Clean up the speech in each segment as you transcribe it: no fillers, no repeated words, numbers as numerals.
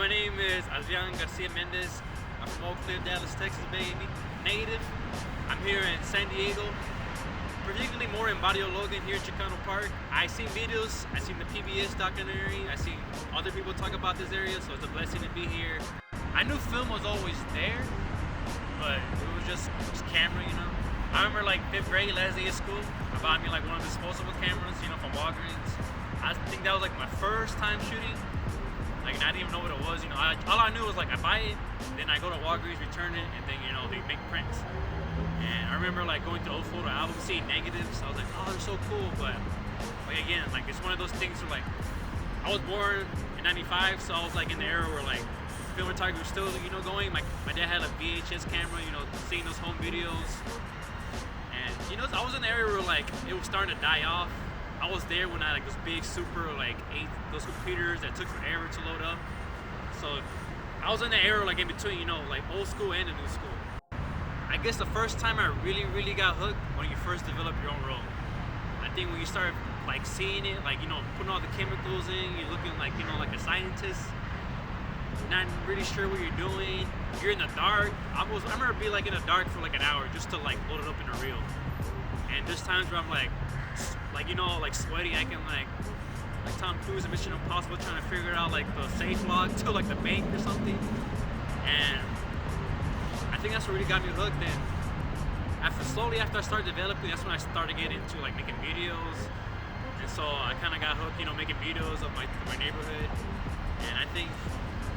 my name is Adrian Garcia Mendes. I'm from Oak Cliff, Dallas, Texas, baby. Native. I'm here in San Diego, particularly more in Barrio Logan here in Chicano Park. I seen videos, I seen the PBS documentary, I seen other people talk about this area, so it's a blessing to be here. I knew film was always there, but it was just camera, you know. I remember like 5th grade, last day of school, I bought me like one of the disposable cameras, you know, from Walgreens. I think that was like my first time shooting. Like, I didn't even know what it was, you know. All I knew was like I buy it, then I go to Walgreens, return it, and then, you know, they make prints. And I remember like going through old photo albums, seeing negatives. I was like, oh, they're so cool. But like again, like it's one of those things where like I was born in '95, so I was like in the era where like film photography was still, you know, going. My dad had a VHS camera, you know, seeing those home videos. And you know, I was in the area where like it was starting to die off. I was there when I like those big super like those computers that took forever to load up. So I was in the era like in between, you know, like old school and the new school. I guess the first time I really got hooked when you first develop your own role. I think when you start like seeing it, like, you know, putting all the chemicals in, you're looking like, you know, like a scientist, not really sure what you're doing. You're in the dark. I remember being like in the dark for like an hour just to like load it up in a reel. And there's times where I'm like, you know, like sweaty, acting like Tom Cruise in Mission Impossible, trying to figure out like the safe log to like the bank or something. And I think that's what really got me hooked. And slowly after I started developing, that's when I started getting into like making videos. And so I kind of got hooked, you know, making videos of my neighborhood. And I think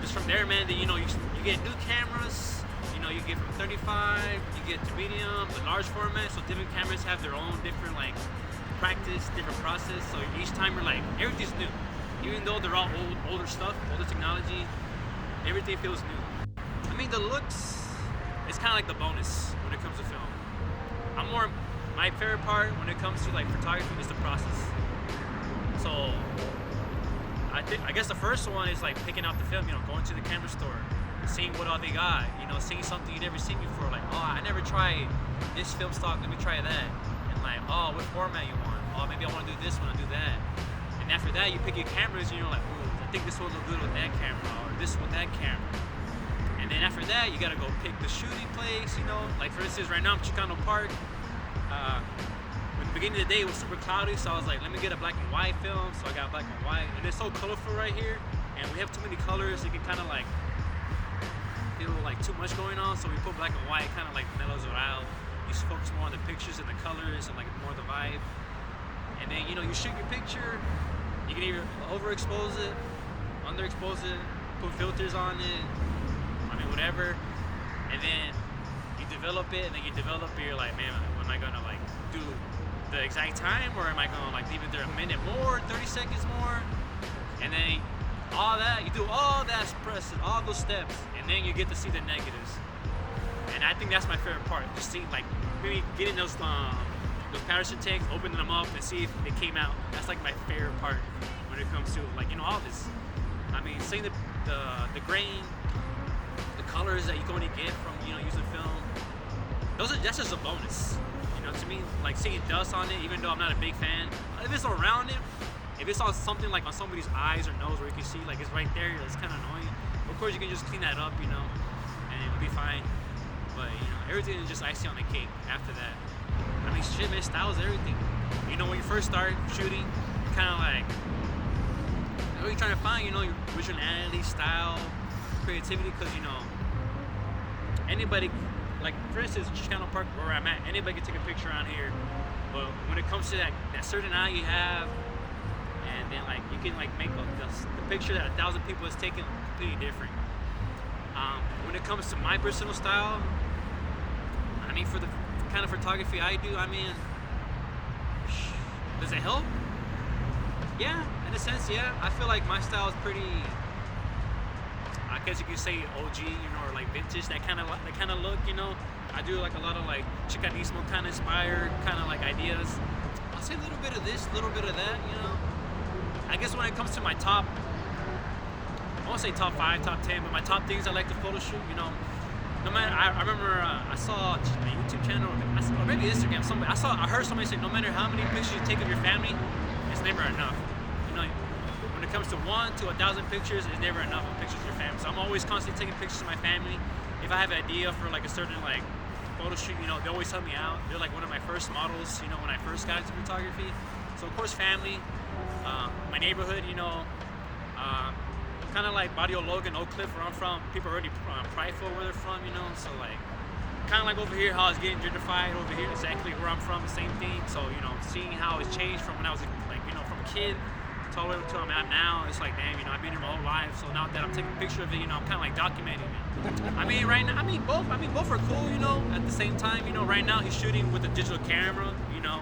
just from there, man, that, you know, you get new cameras. You know, you get from 35, you get to medium, the large format. So different cameras have their own different like practice, different process. So each time you're like, everything's new. Even though they're all older stuff, older technology, everything feels new. I mean, the looks, it's kind of like the bonus when it comes to film. My favorite part when it comes to like photography is the process. So I guess the first one is like picking out the film, you know, going to the camera store, seeing what all they got, you know, seeing something you never seen before, like, oh, I never tried this film stock, let me try that. And like, oh, what format you want? Oh, maybe I want to do this one, I'll do that. And after that, you pick your cameras and you're like, ooh, I think this will look good with that camera, or this with that camera. And then after that, you gotta go pick the shooting place, you know. Like for instance, right now I'm Chicano Park. At the beginning of the day, it was super cloudy, so I was like, let me get a black and white film. So I got black and white, and it's so colorful right here. And we have too many colors, you can kind of like feel like too much going on. So we put black and white, kind of like mellows it out. You focus more on the pictures and the colors and like more the vibe. And then, you know, you shoot your picture. You can either overexpose it, underexpose it, put filters on it. Whatever, and then you develop it, and then you develop it, you're like, man, am I gonna like do the exact time, or am I gonna like leave it there a minute more, 30 seconds more? And then all that, you do all that process, all those steps, and then you get to see the negatives. And I think that's my favorite part, just seeing like maybe getting those Patterson tanks, opening them up and see if it came out. That's like my favorite part when it comes to like, you know, all this. I mean, seeing the grain, colors that you can only get from, you know, using film. That's just a bonus, you know, to me. Like seeing dust on it, even though I'm not a big fan. If it's around it, if it's on something like on somebody's eyes or nose where you can see like it's right there, it's kind of annoying. Of course, you can just clean that up, you know, and it'll be fine. But you know, everything is just icing on the cake after that. I mean, shit, man, style is everything. You know, when you first start shooting, you're kind of like, what are you trying to find? You know, your originality, style, creativity, because you know, anybody, like for instance, Chicano Park where I'm at, anybody can take a picture around here. But when it comes to that certain eye you have, and then like you can like make the picture that 1,000 people has taken completely different. When it comes to my personal style, I mean, for the kind of photography I do, I mean, does it help? Yeah, in a sense, yeah. I feel like my style is pretty, I guess you could say OG, you know, or like vintage, that kind of look, you know. I do like a lot of like Chicanismo kind of inspired kind of like ideas. I'll say a little bit of this, a little bit of that, you know. I guess when it comes to my top, I won't say top 5, top 10, but my top things I like to photo shoot, you know. No matter, I remember I saw a YouTube channel, or maybe Instagram, I heard somebody say, no matter how many pictures you take of your family, it's never enough. You know, when it comes to 1 to 1,000 pictures, it's never enough of pictures of your family. So I'm always constantly taking pictures of my family. If I have an idea for like a certain like photo shoot, you know, they always help me out. They're like one of my first models, you know, when I first got into photography. So of course, family, my neighborhood, you know, kind of like Barrio Logan, Oak Cliff, where I'm from. People are already prideful where they're from, you know. So like, kind of like over here, how it's getting gentrified. Over here, exactly where I'm from, the same thing. So you know, seeing how it's changed from when I was like, you know, from a kid to all the way up to where I'm at now. It's like, damn, you know, I've been here my whole life. So now that I'm taking a picture of it, you know, I'm kind of like documenting it. I mean, right now, both are cool, you know. At the same time, you know, right now he's shooting with a digital camera, you know.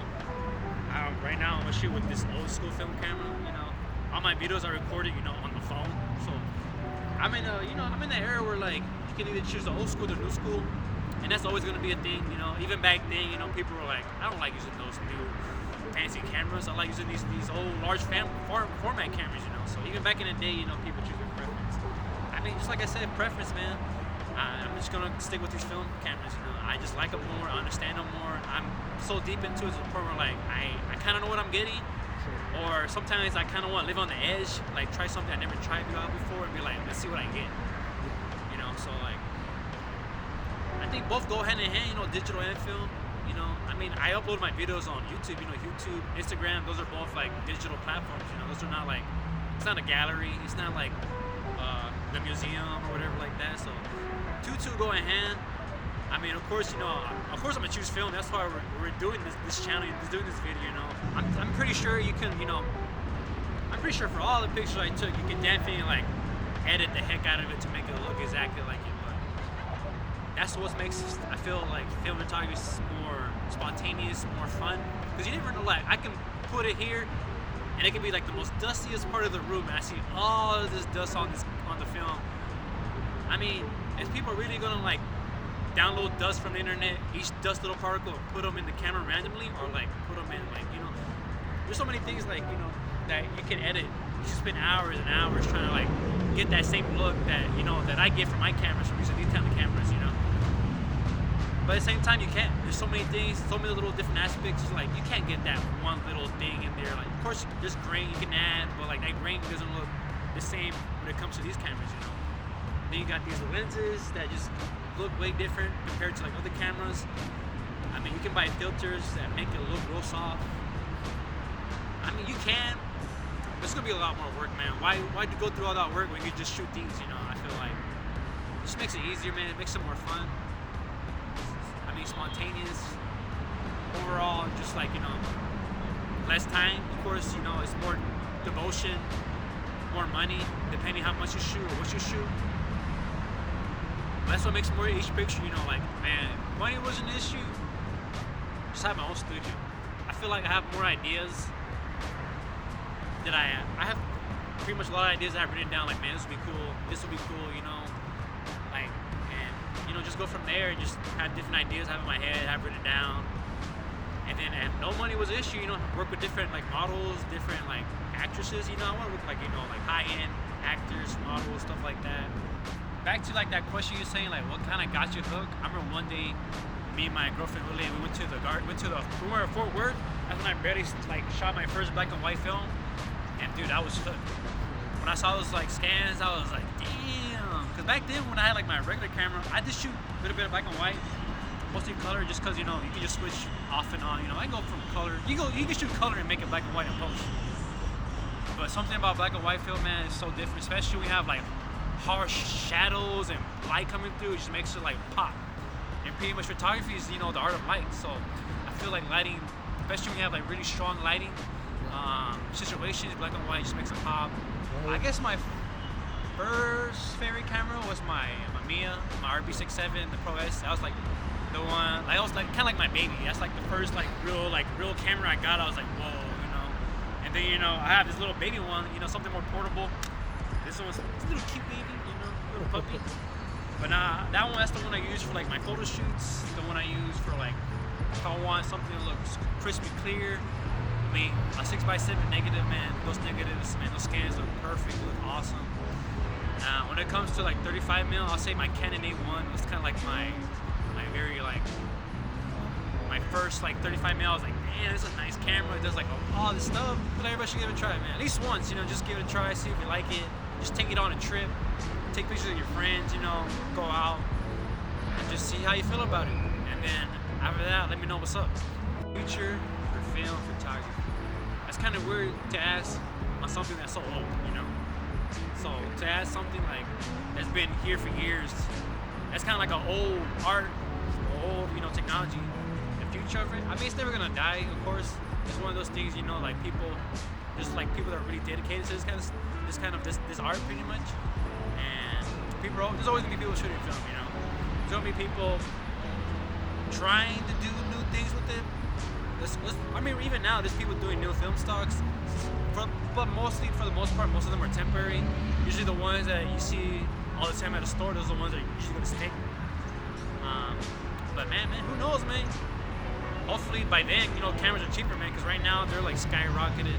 Right now I'm gonna shoot with this old school film camera, you know. All my videos are recorded, you know, on the phone. So I'm in the era where like you can either choose the old school or the new school, and that's always gonna be a thing, you know. Even back then, you know, people were like, I don't like using those new fancy cameras. I like using these old large format cameras, you know. So even back in the day, you know, people choose their preference. I mean, just like I said, preference, man. I'm just gonna stick with these film cameras, you know. I just like them more, I understand them more. I'm so deep into it to the point where like I kind of know what I'm getting, or sometimes I kind of want to live on the edge, like try something I never tried before and be like, let's see what I get, you know. So like, I think both go hand in hand, you know, digital and film, you know. I mean, I upload my videos on YouTube, you know, YouTube, Instagram. Those are both like digital platforms, you know. Those are not like, it's not a gallery, it's not like the museum or whatever like that. So two go in hand. I mean, of course, you know, I'm gonna choose film. That's why we're doing this channel, doing this video. You know, I'm pretty sure you can, you know, I'm pretty sure for all the pictures I took, you can definitely like edit the heck out of it to make it look exactly like it looked. That's what makes, I feel like film photography is more spontaneous, more fun, because you never know. Like, I can put it here, and it can be like the most dustiest part of the room, and I see all of this dust on the film. I mean, is people really gonna like download dust from the internet, each dust little particle, and put them in the camera randomly, or like put them in like, you know, there's so many things like, you know, that you can edit. You can spend hours and hours trying to like get that same look that, you know, that I get from my cameras, from using these kind of cameras, you know. But at the same time, you can't. There's so many things, so many little different aspects. Like, you can't get that one little thing in there. Like, of course, there's grain you can add, but like that grain doesn't look the same when it comes to these cameras, you know. Then you got these lenses that just look way different compared to like other cameras. I mean, you can buy filters that make it look real soft. I mean, you can, but it's gonna be a lot more work, man. Why go through all that work when you can just shoot things, you know? I feel like it just makes it easier, man. It makes it more fun. I mean, spontaneous. Overall, just like, you know, less time, of course, you know, it's more devotion, more money, depending how much you shoot or what you shoot. That's what makes more each picture, you know, like, man, money was an issue. Just have my own studio. I feel like I have more ideas that I have pretty much a lot of ideas that I've written down, like, man, this would be cool, you know, like, and, you know, just go from there and just have different ideas I have in my head, have written down. And then, if no money was an issue, you know, work with different, like, models, different, like, actresses, you know. I want to work, like, you know, like, high-end actors, models, stuff like that. Back to like that question you're saying, like what kind of got you hooked. I remember one day, me and my girlfriend Lily, we went to we were at Fort Worth. That's when I barely like shot my first black and white film, and dude, I was hooked. When I saw those like scans, I was like, damn. Because back then, when I had like my regular camera, I just shoot a little bit of black and white, mostly color, just because, you know, you can just switch off and on. You know, I go from color. You can shoot color and make it black and white in post. But something about black and white film, man, is so different. Especially when we have like harsh shadows and light coming through, it just makes it like pop. And pretty much photography is, you know, the art of light. So I feel like lighting, especially when you have like really strong lighting situations, black and white just makes it pop. I guess my first favorite camera was my Mia, my RB67, the Pro S. That was like the one, like, I was like kind of like my baby. That's like the first like real camera I got. I was like, whoa, you know. And then, you know, I have this little baby one, you know, something more portable. This one's a little cute baby, you know, little puppy. But that one, that's the one I use for like my photo shoots. The one I use for like, if I want something that looks crispy clear. I mean, a 6x7 negative, man, those negatives, man, those scans look perfect, look awesome. When it comes to like 35mm, I'll say my Canon A1 was kind of like my very like, my first like 35 mil, I was like, man, this is a nice camera. It does like all this stuff. But everybody should give it a try, man. At least once, just give it a try, see if you like it. Just take it on a trip, take pictures of your friends, go out, and just see how you feel about it. And then after that, let me know what's up. Future for film photography. That's kind of weird to ask on something that's so old, So to ask something like that's been here for years, that's kind of like an old art, old, technology. The future of it, I mean, it's never gonna die, of course. It's one of those things, like people, just like people that are really dedicated to this art, pretty much. And there's always gonna be people shooting film, There's gonna be people trying to do new things with it. I mean, even now, there's people doing new film stocks, but mostly, for the most part, most of them are temporary. Usually the ones that you see all the time at a store, those are the ones that are usually gonna stick. But man, who knows, man? Hopefully by then, cameras are cheaper, man, because right now they're like skyrocketed.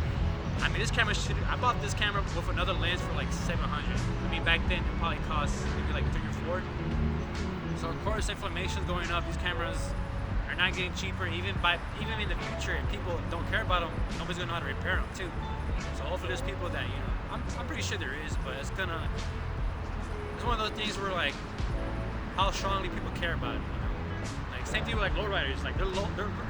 I mean, I bought this camera with another lens for like $700. I mean, back then it probably cost maybe like $3 or $4. So of course, inflammation's going up. These cameras are not getting cheaper. Even in the future, if people don't care about them, nobody's gonna know how to repair them too. So hopefully there's people that, I'm pretty sure there is, but it's one of those things where like, how strongly people care about it. Like same thing with like lowriders. Like they're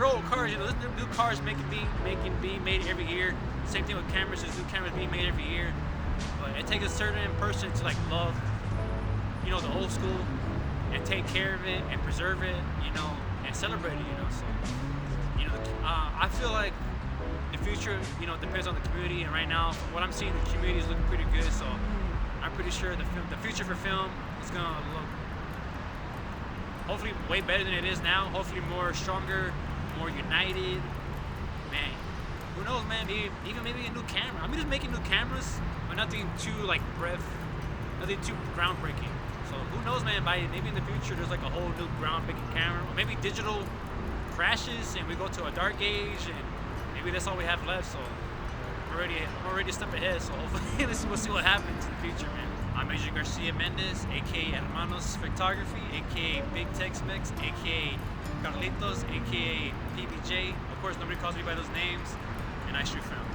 old cars. There's new cars being made every year. Same thing with cameras. There's new cameras being made every year. But it takes a certain person to like love, the old school, and take care of it and preserve it, and celebrate it, So, I feel like the future, depends on the community. And right now, from what I'm seeing, the community is looking pretty good. So I'm pretty sure the future for film is gonna look hopefully way better than it is now. Hopefully more stronger, more united. Man, who knows, man? Maybe a new camera. I'm just making new cameras, but nothing too nothing too groundbreaking. So who knows, man? Maybe in the future there's like a whole new groundbreaking camera, or maybe digital crashes and we go to a dark age, and maybe that's all we have left. So I'm already a step ahead. So hopefully we'll see what happens in the future, man. I'm Adrian Garcia Mendes, aka Hermanos Photography, aka Big Tex-Mex, aka Carlitos, aka PBJ. Of course, nobody calls me by those names, and I shoot film.